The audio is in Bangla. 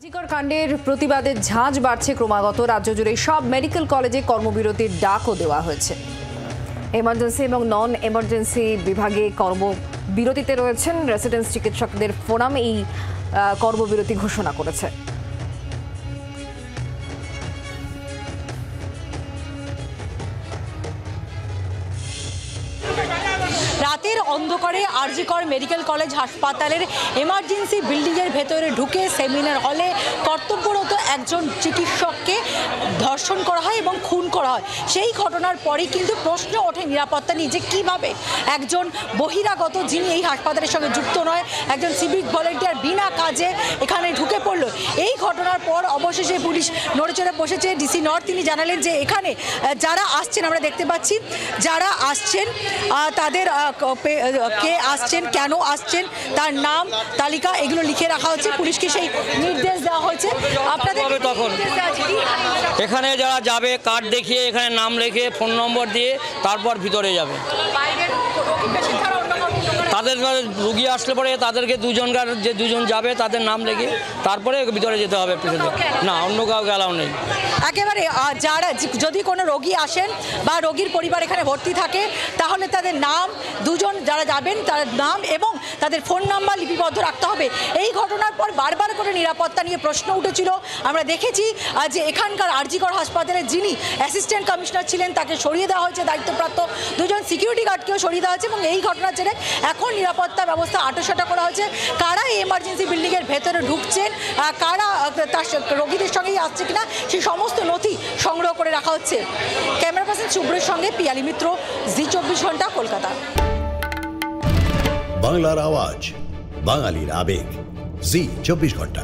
জিকর কাণ্ডের প্রতিবাদের ঝাঁজ বাড়ছে ক্রমাগত। রাজ্য জুড়ে সব মেডিকেল কলেজে কর্মবিরতির ডাকও দেওয়া হয়েছে। এমার্জেন্সি এবং নন এমার্জেন্সি বিভাগে কর্মবিরতিতে রয়েছেন রেসিডেন্স চিকিৎসকদের ফোরাম এই কর্মবিরতি ঘোষণা করেছে। রাতের অন্ধকারে আরজিকর মেডিকেল কলেজ হাসপাতালের এমার্জেন্সি বিল্ডিংয়ের ভেতরে ঢুকে সেমিনার হলে কর্তব্যরত একজন চিকিৎসককে ধর্ষণ করা হয় এবং খুন করা হয়। সেই ঘটনার পরেই কিন্তু প্রশ্ন ওঠে নিরাপত্তা নিয়ে, যে কীভাবে একজন বহিরাগত, যিনি এই হাসপাতালের সঙ্গে যুক্ত নয়, একজন সিভিক ভলেন্টিয়ার বিনা কাজে এখানে ঢুকে পড়লো। এই ঘটনার পর অবশেষে পুলিশ নড়েচড়ে বসেছে। ডিসি নর্থ তিনি জানালেন যে এখানে যারা আসছেন, আমরা দেখতে পাচ্ছি যারা আসছেন তাদের কে আসছেন, কেন আসছেন, তার নাম তালিকা এগুলো লিখে রাখা হচ্ছে। পুলিশকে সেই নির্দেশ দেওয়া হয়েছে। আপনাদের তখন এখানে যারা যাবে কার্ড দেখিয়ে এখানে নাম লিখে ফোন নম্বর দিয়ে তারপর ভিতরে যাবে। তাদের রুগী আসলে পরে তাদেরকে দুজনকার যে দুজন যাবে তাদের নাম লিখে তারপরে ভিতরে যেতে হবে। না, অন্য কাউকে অ্যালাউ নেই। একেবারে যারা যদি কোনো রোগী আসেন বা রোগীর পরিবার এখানে ভর্তি থাকে, তাহলে তাদের নাম, দুজন যারা যাবেন তার নাম এবং তাদের ফোন নাম্বার লিপিবদ্ধ রাখতে হবে। এই ঘটনার পর বারবার করে নিরাপত্তা নিয়ে প্রশ্ন উঠেছিল। আমরা দেখেছি যে এখানকার আরজিকর হাসপাতালের যিনি অ্যাসিস্ট্যান্ট কমিশনার ছিলেন তাকে সরিয়ে দেওয়া হয়েছে, দায়িত্বপ্রাপ্ত দুজন সিকিউরিটি গার্ডকেও সরিয়ে দেওয়া হয়েছে এবং এই ঘটনার জেরে এখন নিরাপত্তা ব্যবস্থা আঁটোসাঁটা করা হয়েছে। কারা এই এমার্জেন্সি বিল্ডিংয়ের ভেতরে ঢুকছেন, কারা তার রোগীদের সঙ্গেই আসছে কিনা, সেই সমস্ত নথি সংগ্রহ করে রাখা হচ্ছে। ক্যামেরা পার্সন শুভ্রের সঙ্গে পিয়ালি মিত্র, জি24 ঘন্টা, কলকাতা। বাংলার আওয়াজ, বাঙালির আবেগ, জি24 ঘন্টা।